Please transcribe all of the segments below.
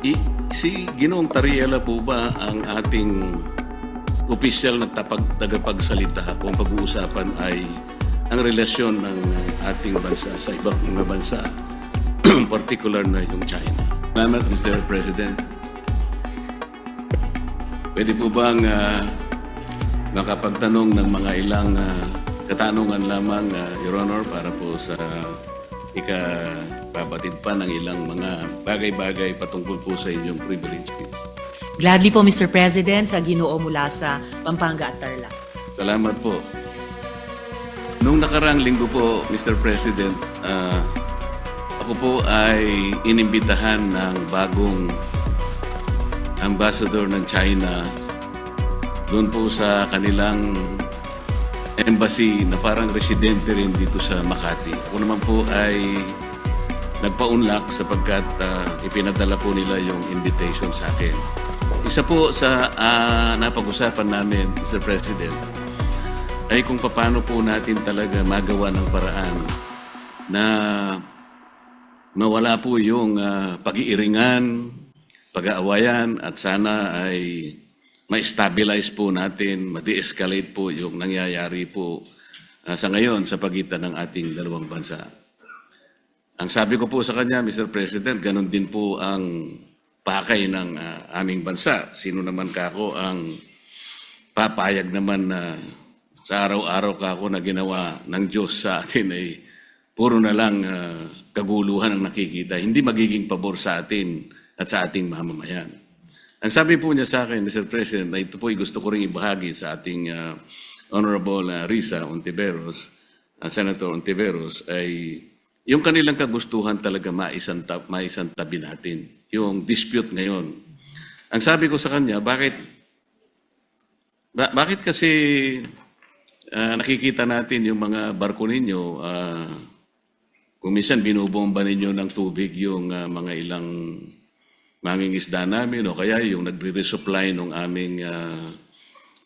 Si Ginoong Tariela po ba ang ating opisyal na tagapagsalita kung pag-uusapan ay ang relasyon ng ating bansa sa ibang mga bansa, particular na yung China? Salamat, Mr. President. Pwede po bang makapagtanong ng mga ilang katanungan lamang, Your Honor, para po sa ikapabatid pa ng ilang mga bagay-bagay patungkol po sa inyong privilege speech. Gladly po, Mr. President, sa Ginoo mula sa Pampanga at Tarlac. Salamat po. Noong nakaraang linggo po, Mr. President, ako po ay inimbitahan ng bagong ambassador ng China doon po sa kanilang embassy na parang residente rin dito sa Makati. Ako naman po ay nagpa-unlock sapagkat ipinadala po nila yung invitation sa akin. Isa po sa napag-usapan namin, Mr. President, ay kung paano po natin talaga magawa ng paraan na mawala po yung pag-iiringan, pag-aawayan at sana ay ma-stabilize po natin, ma-de-escalate po yung nangyayari po sa ngayon sa pagitan ng ating dalawang bansa. Ang sabi ko po sa kanya, Mr. President, ganun din po ang pakay ng aming bansa. Sino naman kako ang papayag naman na sa araw-araw kako na ginawa ng Diyos sa atin ay puro na lang kaguluhan ang nakikita. Hindi magiging pabor sa atin at sa ating mamamayan. Ang sabi po niya sa akin, Mr. President, na ito po ay gusto ko rin ibahagi sa ating Honorable Risa Ontiveros, Senator Ontiveros, ay yung kanilang kagustuhan talaga maisantabi natin, yung dispute ngayon. Ang sabi ko sa kanya, bakit kasi nakikita natin yung mga barko ninyo, kung minsan binubomba ninyo ng tubig yung mga ilang mangingisda namin o kaya yung nagre-resupply ng aming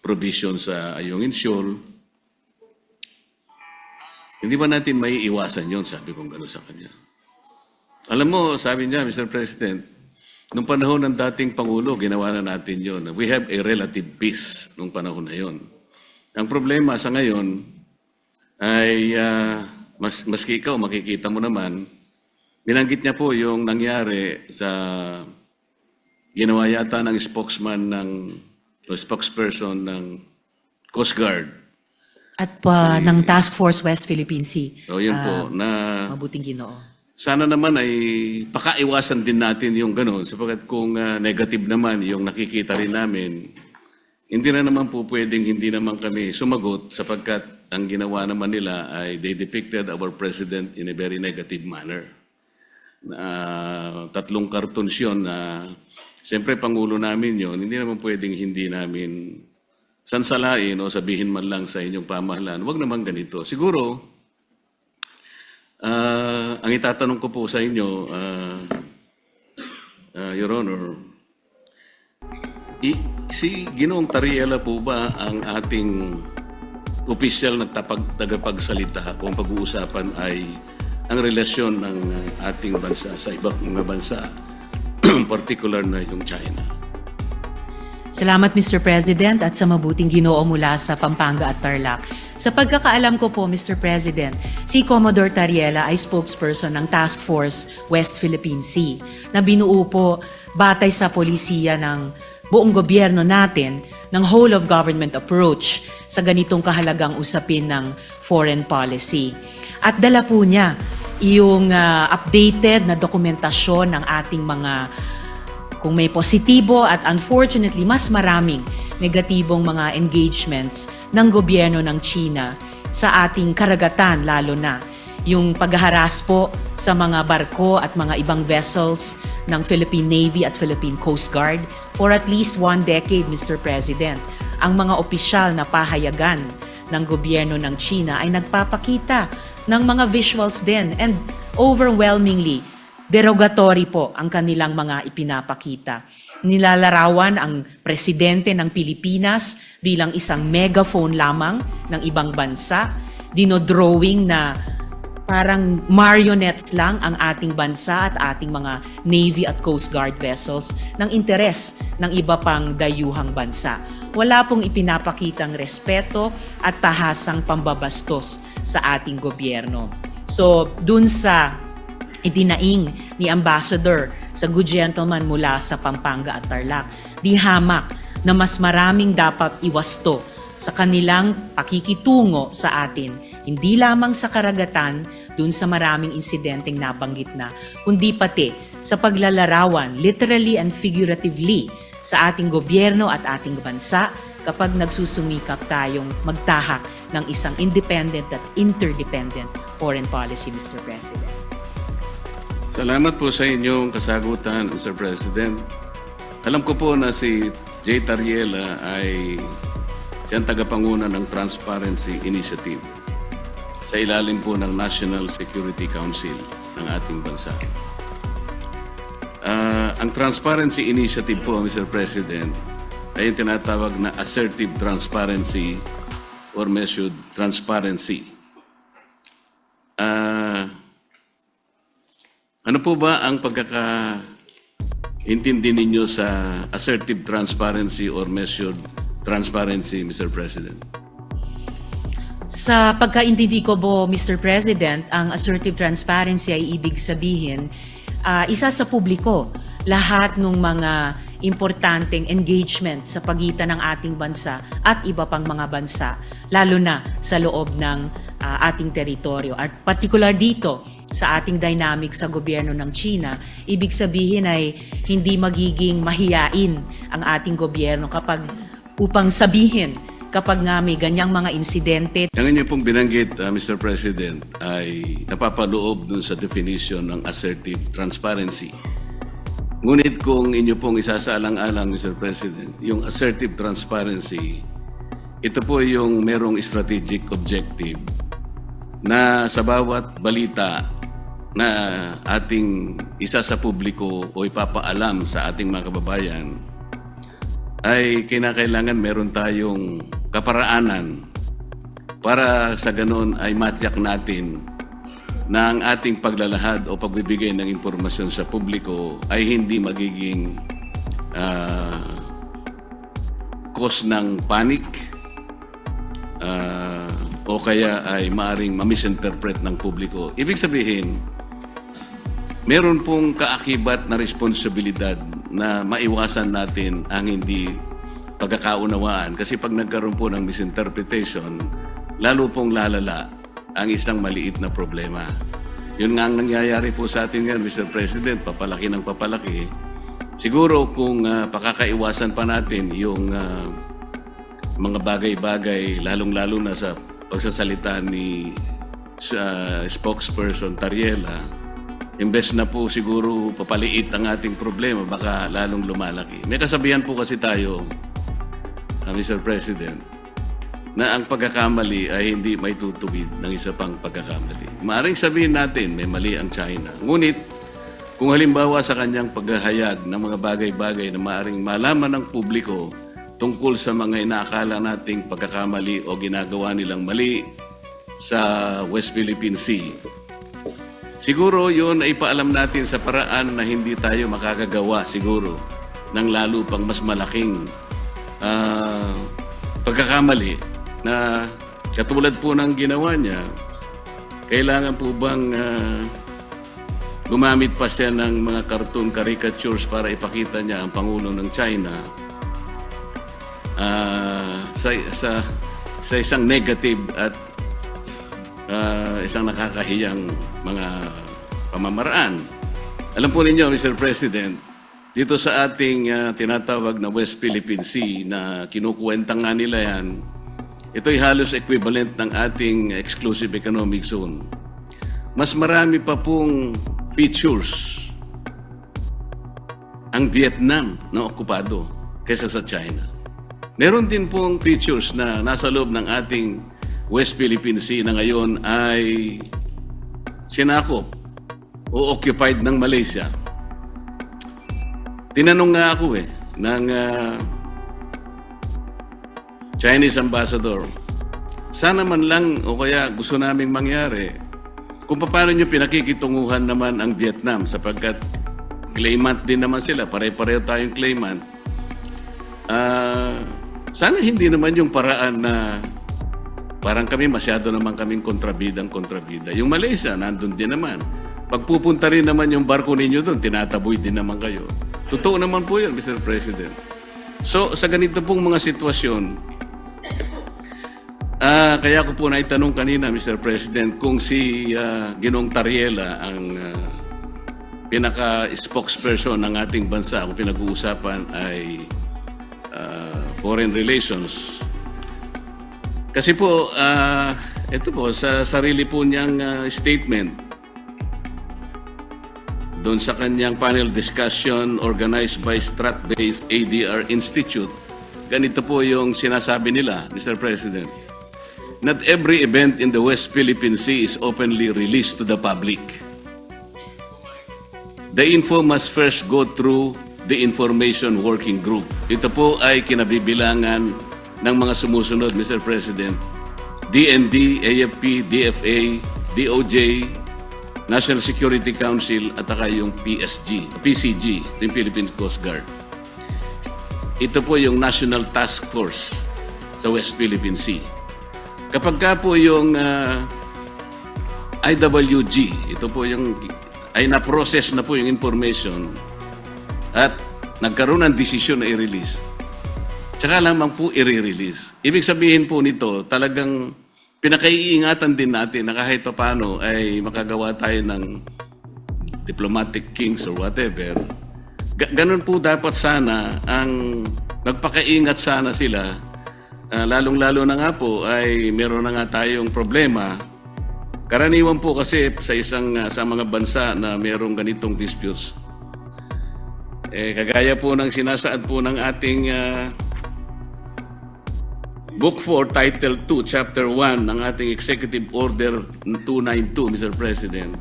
provision sa Ayungin Shoal. Hindi ba natin may iwasan yun? Sabi kong gano'n sa kanya. Alam mo, sabi niya, Mr. President, nung panahon ng dating Pangulo, ginawa na natin yun. We have a relative peace nung panahon na yun. Ang problema sa ngayon ay, maski ikaw, makikita mo naman, binanggit niya po yung nangyari sa ginawa yata ng spokesperson ng Coast Guard. At ng Task Force West Philippine Sea. So yun po, na Mabuting Ginoo. sana naman ay pakaiwasan din natin yung gano'n sapagkat kung negative naman yung nakikita rin namin, hindi na naman po pwedeng hindi naman kami sumagot sapagkat ang ginawa naman nila ay they depicted our president in a very negative manner. 3 cartoons yun na siyempre Pangulo namin yun, hindi naman pwedeng hindi namin sansalain o sabihin man lang sa inyong pamahalaan, wag naman ganito. Siguro, ang itatanong ko po sa inyo, Your Honor, si Ginoong Tariela po ba ang ating opisyal na tagapagsalita kung pag-uusapan ay ang relasyon ng ating bansa sa ibang mga bansa, particular na yung China? Salamat, Mr. President, at sa Mabuting Ginoo mula sa Pampanga at Tarlac. Sa pagkakaalam ko po, Mr. President, si Commodore Tariela ay spokesperson ng Task Force West Philippine Sea na binuo po batay sa polisiya ng buong gobyerno natin ng whole of government approach sa ganitong kahalagang usapin ng foreign policy. At dala po niya yung updated na dokumentasyon ng ating mga, kung may positibo at unfortunately mas maraming negatibong mga engagements ng gobyerno ng China sa ating karagatan, lalo na yung paghaharas po sa mga barko at mga ibang vessels ng Philippine Navy at Philippine Coast Guard for at least 1 decade, Mr. President. Ang mga opisyal na pahayagan ng gobyerno ng China ay nagpapakita ng mga visuals din and overwhelmingly derogatory po ang kanilang mga ipinapakita. Nilalarawan ang presidente ng Pilipinas bilang isang megaphone lamang ng ibang bansa, dinodrawing na parang marionettes lang ang ating bansa at ating mga Navy at Coast Guard vessels ng interes ng iba pang dayuhang bansa. Wala pong ipinapakitang respeto at tahasang pambabastos sa ating gobyerno. So, dun sa idinaing ni Ambassador sa good gentleman mula sa Pampanga at Tarlac, di hamak na mas maraming dapat iwasto sa kanilang pakikitungo sa atin, hindi lamang sa karagatan dun sa maraming insidenteng nabanggit na, kundi pati sa paglalarawan, literally and figuratively, sa ating gobyerno at ating bansa kapag nagsusumikap tayong magtahak ng isang independent at interdependent foreign policy, Mr. President. Salamat po sa inyong kasagutan, Mr. President. Alam ko po na si Jay Tariela ay siyang tagapanguna ng Transparency Initiative sa ilalim po ng National Security Council ng ating bansa. Ang Transparency Initiative po, Mr. President, ay yung tinatawag na assertive transparency or measured transparency. Ano po ba ang pagkakaintindi ninyo sa assertive transparency or measured transparency, Mr. President? Sa pagkaintindi ko po, Mr. President, ang assertive transparency ay ibig sabihin, isa sa publiko, lahat ng mga importanteng engagement sa pagitan ng ating bansa at iba pang mga bansa, lalo na sa loob ng ating teritoryo. At particular dito, sa ating dynamic sa gobyerno ng China, ibig sabihin ay hindi magiging mahiyain ang ating gobyerno upang sabihin kapag nga may ganyang mga insidente. Ang inyo pong binanggit, Mr. President, ay napapaloob dun sa definition ng assertive transparency. Ngunit kung inyo pong isasaalang-alang, Mr. President, yung assertive transparency, ito po yung merong strategic objective na sa bawat balita na ating isa sa publiko o ipapaalam sa ating mga kababayan, ay kinakailangan meron tayong kaparaanan para sa ganon ay matiyak natin na ang ating paglalahad o pagbibigay ng impormasyon sa publiko ay hindi magiging cause ng panic o kaya ay maaring ma-misinterpret ng publiko. Ibig sabihin, meron pong kaakibat na responsibilidad na maiwasan natin ang hindi pagkakaunawaan. Kasi pag nagkaroon po ng misinterpretation, lalo pong lalala ang isang maliit na problema. Yun nga ang nangyayari po sa atin ngayon, Mr. President, papalaki ng papalaki. Siguro kung pakakaiwasan pa natin yung mga bagay-bagay, lalong-lalo na sa pagsasalita ni spokesperson Tariela, imbes na po siguro papaliit ang ating problema, baka lalong lumalaki. May kasabihan po kasi tayo, Mr. President, na ang pagkakamali ay hindi may tutubid ng isa pang pagkakamali. Maaring sabihin natin may mali ang China. Ngunit, kung halimbawa sa kanyang paghahayag ng mga bagay-bagay na maaring malaman ng publiko tungkol sa mga inaakala nating pagkakamali o ginagawa nilang mali sa West Philippine Sea, siguro yun ay paalam natin sa paraan na hindi tayo makakagawa siguro ng lalo pang mas malaking pagkakamali na katulad po ng ginawa niya. Kailangan po bang gumamit pa siya ng mga cartoon caricatures para ipakita niya ang Pangulo ng China sa isang negative at isang nakakahiyang mga pamamaraan. Alam po ninyo, Mr. President, dito sa ating tinatawag na West Philippine Sea na kinukuwenta nga nila yan, ito'y halos equivalent ng ating exclusive economic zone. Mas marami pa pong features ang Vietnam na okupado kaysa sa China. Meron din pong features na nasa loob ng ating West Philippine Sea na ngayon ay sinakop o occupied ng Malaysia. Tinanong nga ako ng Chinese ambassador, sana man lang o kaya gusto naming mangyari, kung paano nyo pinakikitunguhan naman ang Vietnam sapagkat claimant din naman sila, pare-pareho tayong claimant. Sana hindi naman yung paraan na parang kami masyado naman kaming kontrabida. Yung Malaysia, nandun din naman. Pagpupunta rin naman yung barko ninyo doon, tinataboy din naman kayo. Totoo naman po yun, Mr. President. So, sa ganito pong mga sitwasyon, kaya ko po naitanong kanina, Mr. President, kung si Ginong Tariela ang pinaka-spokesperson ng ating bansa, kung pinag-uusapan ay foreign relations. Kasi po, ito po, sa sarili po niyang statement, doon sa kanyang panel discussion organized by Strat-based ADR Institute, ganito po yung sinasabi nila, Mr. President. Not every event in the West Philippine Sea is openly released to the public. The info must first go through the Information Working Group. Ito po ay kinabibilangan ng mga sumusunod, Mr. President. DND, AFP, DFA, DOJ, National Security Council at saka yung PCG, yung Philippine Coast Guard. Ito po yung National Task Force sa West Philippine Sea. Kapag ka po yung IWG, ito po yung ay na-process na po yung information at nagkaroon ng desisyon na i-release, tsaka lamang po i-release. Ibig sabihin po nito, talagang pinakaiingatan din natin na kahit paano ay makagawa tayo ng diplomatic kings or whatever. Ganun po dapat sana ang nagpakaingat sana sila. Lalong-lalo na nga po ay meron na nga tayong problema. Karaniwan po kasi sa mga bansa na merong ganitong disputes. Kagaya po ng sinasaad po ng ating Book 4, Title 2, Chapter 1 ng ating Executive Order 292, Mr. President.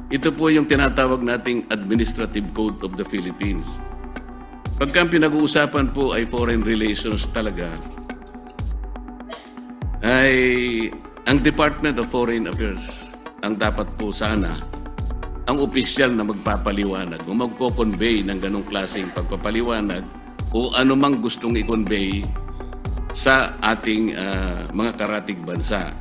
Ito po yung tinatawag nating Administrative Code of the Philippines. Pagka pinag-uusapan po ay foreign relations talaga, ay ang Department of Foreign Affairs ang dapat po sana ang opisyal na magpapaliwanag o magko-convey ng ganong klaseng pagpapaliwanag o anumang gustong i-convey sa ating mga karatig bansa.